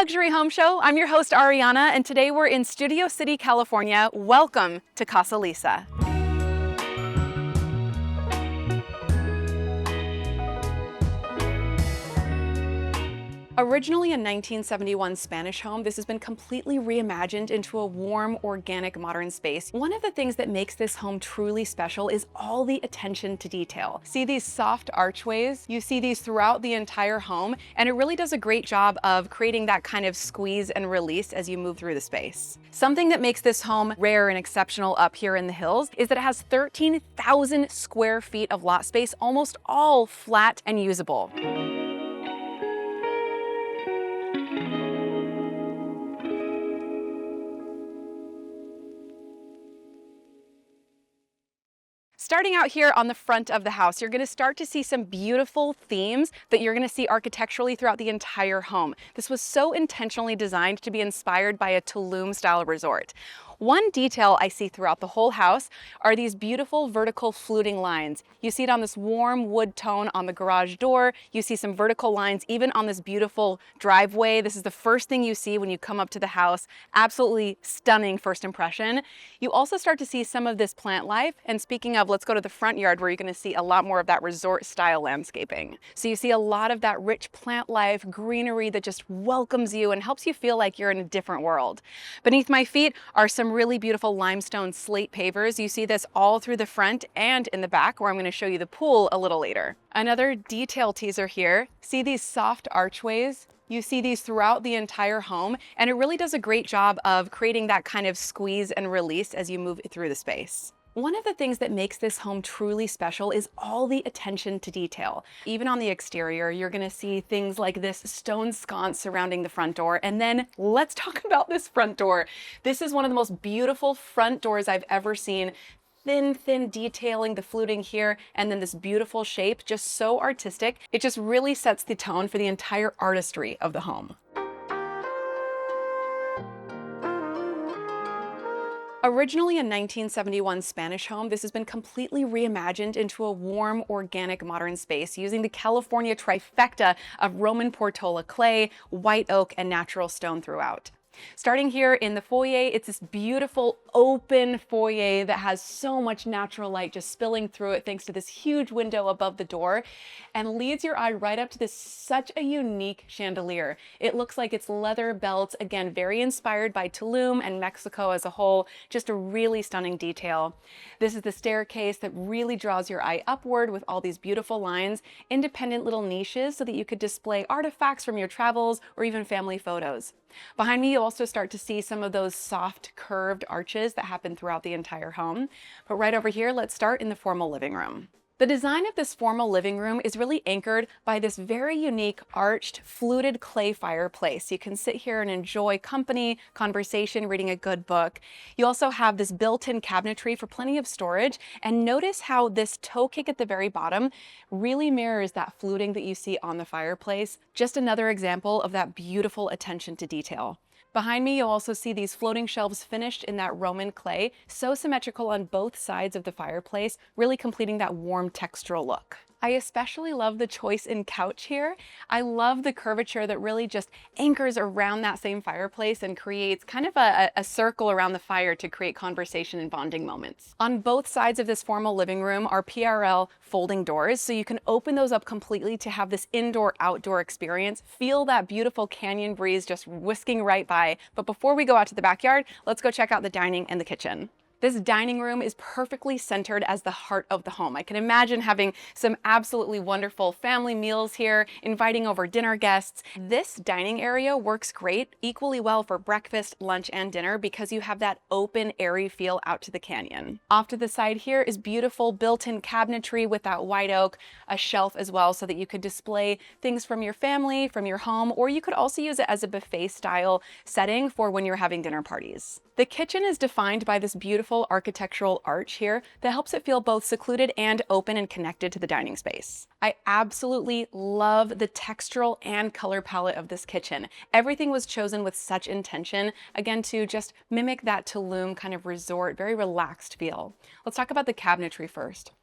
Luxury Home Show. I'm your host, Ariana, and today we're in Studio City, California. Welcome to Casa Lisa. Originally a 1971 Spanish home, this has been completely reimagined into a warm, organic, modern space. One of the things that makes this home truly special is all the attention to detail. See these soft archways? You see these throughout the entire home, and it really does a great job of creating that kind of squeeze and release as you move through the space. Something that makes this home rare and exceptional up here in the hills is that it has 13,000 square feet of lot space, almost all flat and usable. Starting out here on the front of the house, you're going to start to see some beautiful themes that you're going to see architecturally throughout the entire home. This was so intentionally designed to be inspired by a Tulum-style resort. One detail I see throughout the whole house are these beautiful vertical fluting lines. You see it on this warm wood tone on the garage door. You see some vertical lines even on this beautiful driveway. This is the first thing you see when you come up to the house. Absolutely stunning first impression. You also start to see some of this plant life. And speaking of, let's go to the front yard where you're going to see a lot more of that resort style landscaping. So you see a lot of that rich plant life, greenery that just welcomes you and helps you feel like you're in a different world. Beneath my feet are some really beautiful limestone slate pavers. You see this all through the front and in the back, where I'm going to show you the pool a little later. Another detail teaser here. See these soft archways? You see these throughout the entire home, and it really does a great job of creating that kind of squeeze and release as you move through the space. One of the things that makes this home truly special is all the attention to detail. Even on the exterior, you're going to see things like this stone sconce surrounding the front door. And then let's talk about this front door. This is one of the most beautiful front doors I've ever seen. Thin detailing, the fluting here, and then this beautiful shape, just so artistic. It just really sets the tone for the entire artistry of the home. Originally a 1971 Spanish home, this has been completely reimagined into a warm, organic, modern space using the California trifecta of Roman Portola clay, white oak, and natural stone throughout. Starting here in the foyer, it's this beautiful open foyer that has so much natural light just spilling through it thanks to this huge window above the door, and leads your eye right up to this such a unique chandelier. It looks like it's leather belts, again, very inspired by Tulum and Mexico as a whole, just a really stunning detail. This is the staircase that really draws your eye upward with all these beautiful lines, independent little niches so that you could display artifacts from your travels or even family photos. Behind me, you'll also start to see some of those soft curved arches that happen throughout the entire home. But right over here, let's start in the formal living room. The design of this formal living room is really anchored by this very unique arched, fluted clay fireplace. You can sit here and enjoy company, conversation, reading a good book. You also have this built-in cabinetry for plenty of storage. And notice how this toe kick at the very bottom really mirrors that fluting that you see on the fireplace. Just another example of that beautiful attention to detail. Behind me, you'll also see these floating shelves finished in that Roman clay, so symmetrical on both sides of the fireplace, really completing that warm textural look. I especially love the choice in couch here. I love the curvature that really just anchors around that same fireplace and creates kind of a circle around the fire to create conversation and bonding moments. On both sides of this formal living room are PRL folding doors, so you can open those up completely to have this indoor-outdoor experience. Feel that beautiful canyon breeze just whisking right by. But before we go out to the backyard, let's go check out the dining and the kitchen. This dining room is perfectly centered as the heart of the home. I can imagine having some absolutely wonderful family meals here, inviting over dinner guests. This dining area works great, equally well for breakfast, lunch, and dinner because you have that open, airy feel out to the canyon. Off to the side here is beautiful built-in cabinetry with that white oak, a shelf as well so that you could display things from your family, from your home, or you could also use it as a buffet style setting for when you're having dinner parties. The kitchen is defined by this beautiful architectural arch here that helps it feel both secluded and open and connected to the dining space. I absolutely love the textural and color palette of this kitchen. Everything was chosen with such intention, again, to just mimic that Tulum kind of resort, very relaxed feel. Let's talk about the cabinetry first.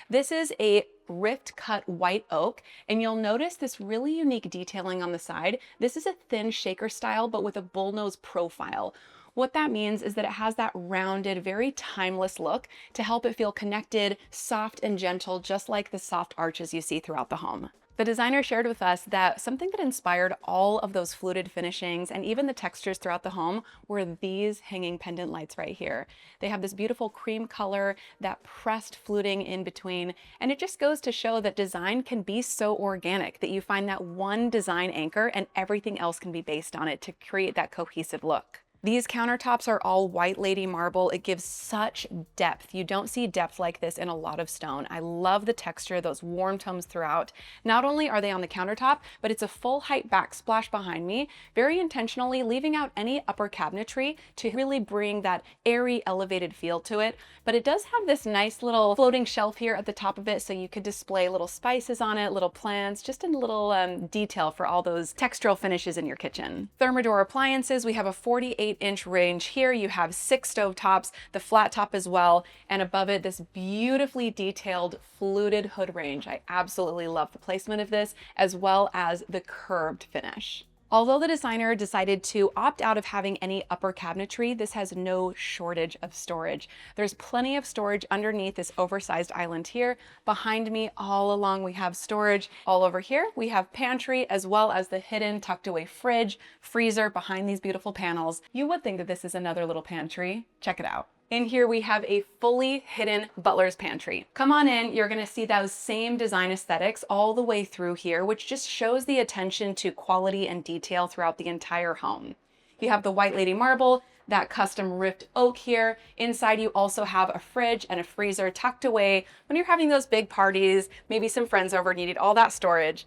This is a rift cut white oak, and you'll notice this really unique detailing on the side. This is a thin shaker style, but with a bullnose profile. What that means is that it has that rounded, very timeless look to help it feel connected, soft and gentle, just like the soft arches you see throughout the home. The designer shared with us that something that inspired all of those fluted finishings and even the textures throughout the home were these hanging pendant lights right here. They have this beautiful cream color, that pressed fluting in between, and it just goes to show that design can be so organic that you find that one design anchor and everything else can be based on it to create that cohesive look. These countertops are all white lady marble. It gives such depth. You don't see depth like this in a lot of stone. I love the texture, those warm tones throughout. Not only are they on the countertop, but it's a full height backsplash behind me, very intentionally leaving out any upper cabinetry to really bring that airy, elevated feel to it. But it does have this nice little floating shelf here at the top of it, so you could display little spices on it, little plants, just a little detail for all those textural finishes in your kitchen. Thermador appliances, we have a 48-inch range here. You have 6 stove tops, the flat top as well, and above it, this beautifully detailed fluted hood range. I absolutely love the placement of this, as well as the curved finish. Although the designer decided to opt out of having any upper cabinetry, this has no shortage of storage. There's plenty of storage underneath this oversized island here. Behind me, all along, we have storage. All over here, we have pantry, as well as the hidden tucked away fridge, freezer behind these beautiful panels. You would think that this is another little pantry. Check it out. In here, we have a fully hidden butler's pantry. Come on in, you're gonna see those same design aesthetics all the way through here, which just shows the attention to quality and detail throughout the entire home. You have the white lady marble, that custom rift oak here. Inside, you also have a fridge and a freezer tucked away when you're having those big parties, maybe some friends over, needed all that storage.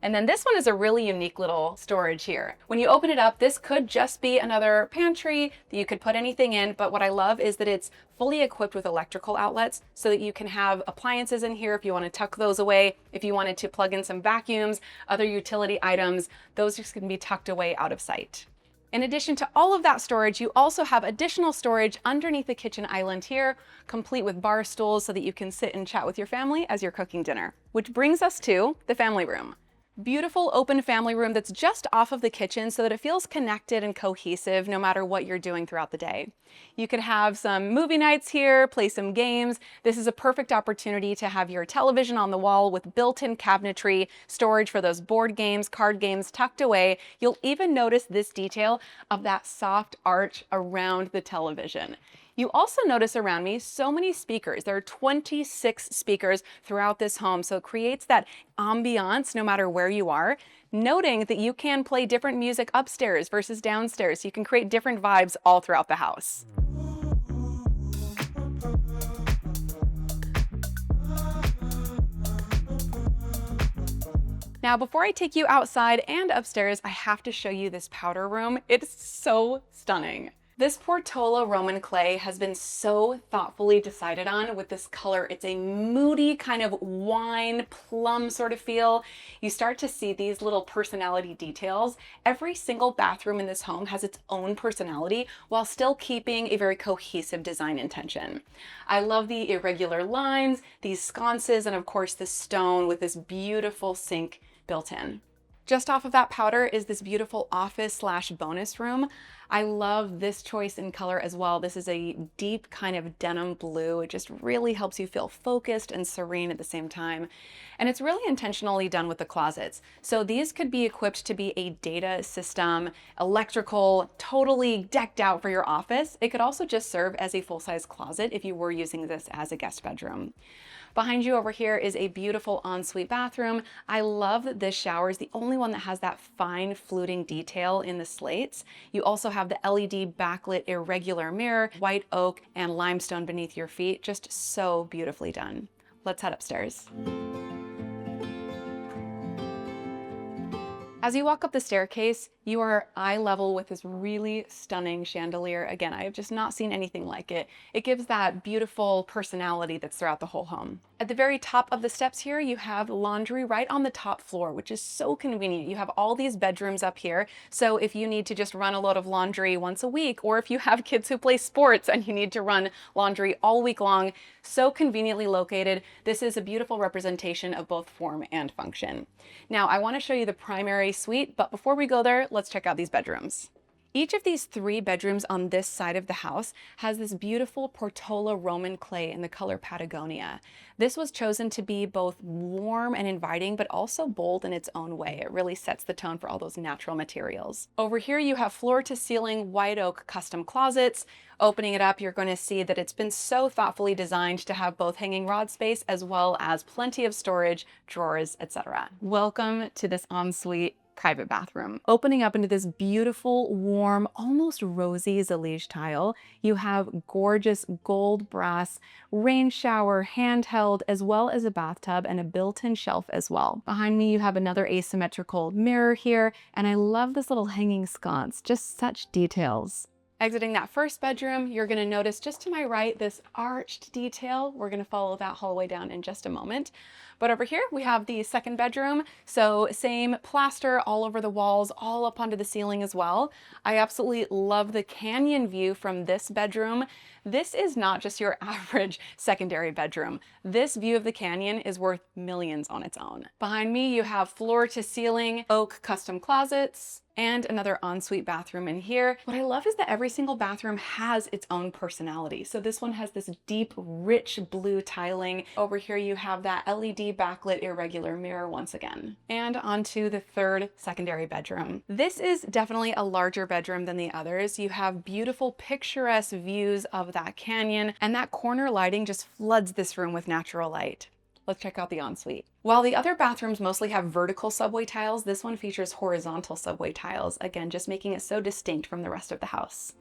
And then this one is a really unique little storage here. When you open it up, this could just be another pantry that you could put anything in, but what I love is that it's fully equipped with electrical outlets so that you can have appliances in here if you want to tuck those away, if you wanted to plug in some vacuums, other utility items, those just can be tucked away out of sight. In addition to all of that storage, you also have additional storage underneath the kitchen island here, complete with bar stools so that you can sit and chat with your family as you're cooking dinner. Which brings us to the family room. Beautiful open family room that's just off of the kitchen so that it feels connected and cohesive no matter what you're doing throughout the day. You could have some movie nights here, play some games. This is a perfect opportunity to have your television on the wall with built-in cabinetry, storage for those board games, card games tucked away. You'll even notice this detail of that soft arch around the television. You also notice around me so many speakers. There are 26 speakers throughout this home, so it creates that ambiance no matter where you are. Noting that you can play different music upstairs versus downstairs, so you can create different vibes all throughout the house. Now, before I take you outside and upstairs, I have to show you this powder room. It's so stunning. This Portola Roman clay has been so thoughtfully decided on with this color. It's a moody kind of wine plum sort of feel. You start to see these little personality details. Every single bathroom in this home has its own personality while still keeping a very cohesive design intention. I love the irregular lines, these sconces, and of course the stone with this beautiful sink built in. Just off of that powder is this beautiful office/bonus room. I love this choice in color as well. This is a deep kind of denim blue. It just really helps you feel focused and serene at the same time. And it's really intentionally done with the closets. So these could be equipped to be a data system, electrical, totally decked out for your office. It could also just serve as a full-size closet if you were using this as a guest bedroom. Behind you over here is a beautiful ensuite bathroom. I love that this shower is the only one that has that fine fluting detail in the slates. You also have the LED backlit irregular mirror, white oak, and limestone beneath your feet. Just so beautifully done. Let's head upstairs. As you walk up the staircase, you are eye level with this really stunning chandelier. Again, I have just not seen anything like it. It gives that beautiful personality that's throughout the whole home. At the very top of the steps here, you have laundry right on the top floor, which is so convenient. You have all these bedrooms up here. So if you need to just run a load of laundry once a week, or if you have kids who play sports and you need to run laundry all week long, so conveniently located. This is a beautiful representation of both form and function. Now, I want to show you the primary suite, but before we go there, let's check out these bedrooms. Each of these 3 bedrooms on this side of the house has this beautiful Portola Roman clay in the color Patagonia. This was chosen to be both warm and inviting, but also bold in its own way. It really sets the tone for all those natural materials. Over here, you have floor to ceiling white oak custom closets. Opening it up, you're going to see that it's been so thoughtfully designed to have both hanging rod space as well as plenty of storage, drawers, etc. Welcome to this ensuite private bathroom. Opening up into this beautiful, warm, almost rosy Zalige tile, you have gorgeous gold brass rain shower, handheld, as well as a bathtub and a built-in shelf as well. Behind me, you have another asymmetrical mirror here, and I love this little hanging sconce, just such details. Exiting that first bedroom, you're going to notice just to my right this arched detail. We're going to follow that hallway down in just a moment. But over here we have the second bedroom. So same plaster all over the walls, all up onto the ceiling as well. I absolutely love the canyon view from this bedroom. This is not just your average secondary bedroom. This view of the canyon is worth millions on its own. Behind me, you have floor to ceiling oak custom closets and another ensuite bathroom in here. What I love is that every single bathroom has its own personality. So this one has this deep, rich blue tiling. Over here, you have that LED backlit irregular mirror once again. And onto the third secondary bedroom. This is definitely a larger bedroom than the others. You have beautiful, picturesque views of that canyon, and that corner lighting just floods this room with natural light. Let's check out the ensuite. While the other bathrooms mostly have vertical subway tiles, this one features horizontal subway tiles, again, just making it so distinct from the rest of the house.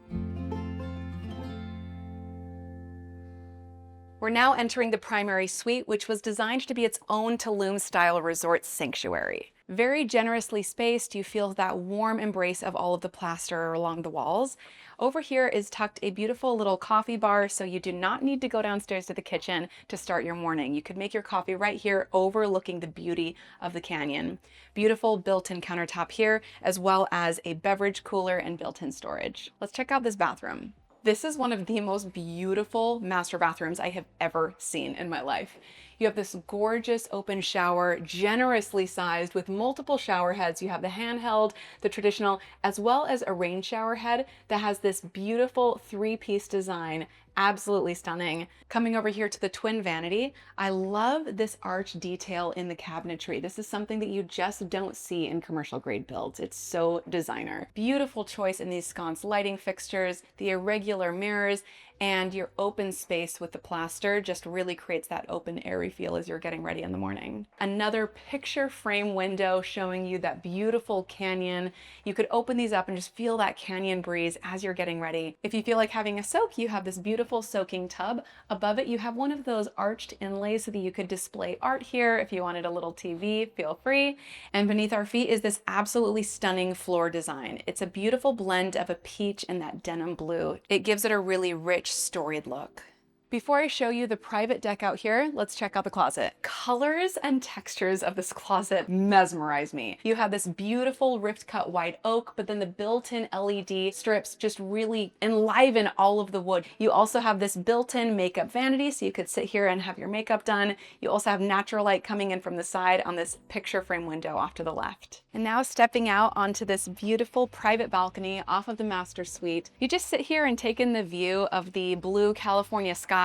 We're now entering the primary suite, which was designed to be its own Tulum-style resort sanctuary. Very generously spaced, you feel that warm embrace of all of the plaster along the walls. Over here is tucked a beautiful little coffee bar, so you do not need to go downstairs to the kitchen to start your morning. You could make your coffee right here overlooking the beauty of the canyon. Beautiful built-in countertop here, as well as a beverage cooler and built-in storage. Let's check out this bathroom. This is one of the most beautiful master bathrooms I have ever seen in my life. You have this gorgeous open shower, generously sized with multiple shower heads. You have the handheld, the traditional, as well as a rain shower head that has this beautiful 3-piece design. Absolutely stunning. Coming over here to the twin vanity, I love this arch detail in the cabinetry. This is something that you just don't see in commercial grade builds. It's so designer. Beautiful choice in these sconce lighting fixtures, the irregular mirrors, and your open space with the plaster just really creates that open, airy feel as you're getting ready in the morning. Another picture frame window showing you that beautiful canyon. You could open these up and just feel that canyon breeze as you're getting ready. If you feel like having a soak, you have this beautiful soaking tub. Above it, you have one of those arched inlays so that you could display art here. If you wanted a little TV, feel free. And beneath our feet is this absolutely stunning floor design. It's a beautiful blend of a peach and that denim blue. It gives it a really rich, storied look. Before I show you the private deck out here, let's check out the closet. Colors and textures of this closet mesmerize me. You have this beautiful rift cut white oak, but then the built-in LED strips just really enliven all of the wood. You also have this built-in makeup vanity, so you could sit here and have your makeup done. You also have natural light coming in from the side on this picture frame window off to the left. And now stepping out onto this beautiful private balcony off of the master suite, you just sit here and take in the view of the blue California sky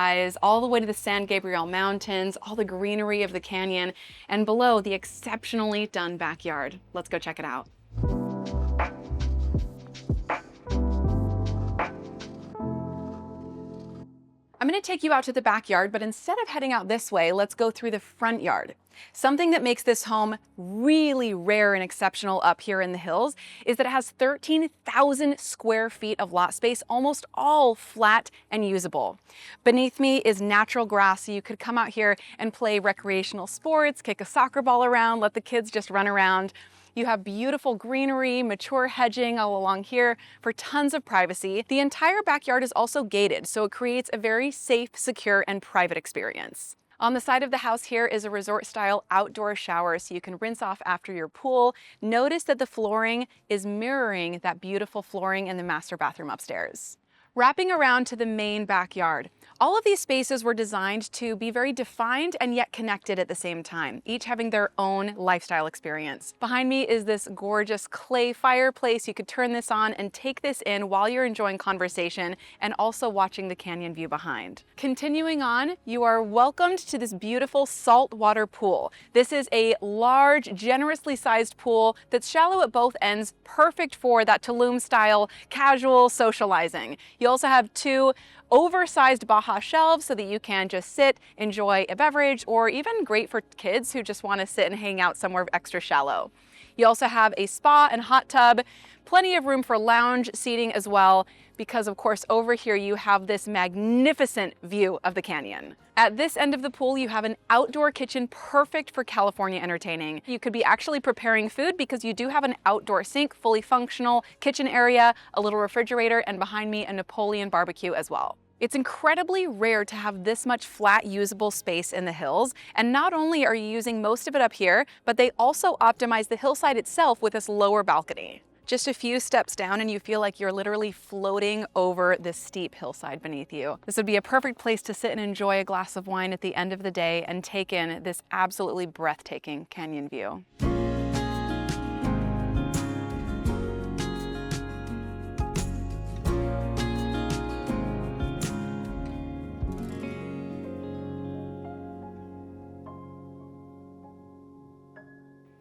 all the way to the San Gabriel Mountains, all the greenery of the canyon, and below the exceptionally done backyard. Let's go check it out. I'm going to take you out to the backyard, but instead of heading out this way, let's go through the front yard. Something that makes this home really rare and exceptional up here in the hills is that it has 13,000 square feet of lot space, almost all flat and usable. Beneath me is natural grass, so you could come out here and play recreational sports, kick a soccer ball around, let the kids just run around. You have beautiful greenery, mature hedging all along here for tons of privacy. The entire backyard is also gated, so it creates a very safe, secure, and private experience. On the side of the house here is a resort-style outdoor shower so you can rinse off after your pool. Notice that the flooring is mirroring that beautiful flooring in the master bathroom upstairs. Wrapping around to the main backyard. All of these spaces were designed to be very defined and yet connected at the same time, each having their own lifestyle experience. Behind me is this gorgeous clay fireplace. You could turn this on and take this in while you're enjoying conversation and also watching the canyon view behind. Continuing on, you are welcomed to this beautiful saltwater pool. This is a large, generously sized pool that's shallow at both ends, perfect for that Tulum-style casual socializing. You also have two oversized Baja shelves so that you can just sit, enjoy a beverage, or even great for kids who just want to sit and hang out somewhere extra shallow. You also have a spa and hot tub, plenty of room for lounge seating as well, because of course over here you have this magnificent view of the canyon. At this end of the pool, you have an outdoor kitchen perfect for California entertaining. You could be actually preparing food because you do have an outdoor sink, fully functional kitchen area, a little refrigerator, and behind me a Napoleon barbecue as well. It's incredibly rare to have this much flat usable space in the hills, and not only are you using most of it up here, but they also optimize the hillside itself with this lower balcony. Just a few steps down and you feel like you're literally floating over this steep hillside beneath you. This would be a perfect place to sit and enjoy a glass of wine at the end of the day and take in this absolutely breathtaking canyon view.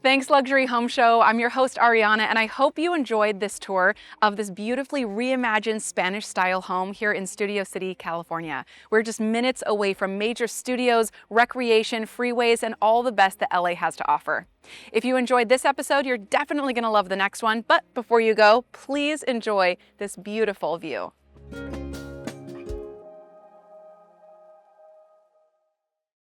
Thanks, Luxury Home Show. I'm your host, Ariana, and I hope you enjoyed this tour of this beautifully reimagined Spanish-style home here in Studio City, California. We're just minutes away from major studios, recreation, freeways, and all the best that LA has to offer. If you enjoyed this episode, you're definitely going to love the next one, but before you go, please enjoy this beautiful view.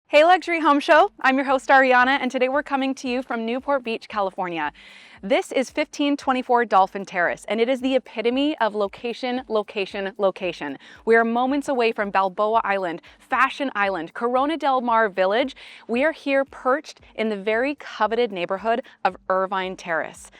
Hey Luxury Home Show, I'm your host Ariana, and today we're coming to you from Newport Beach, California. This is 1524 Dolphin Terrace, and it is the epitome of location, location, location. We are moments away from Balboa Island, Fashion Island, Corona del Mar Village. We are here perched in the very coveted neighborhood of Irvine Terrace.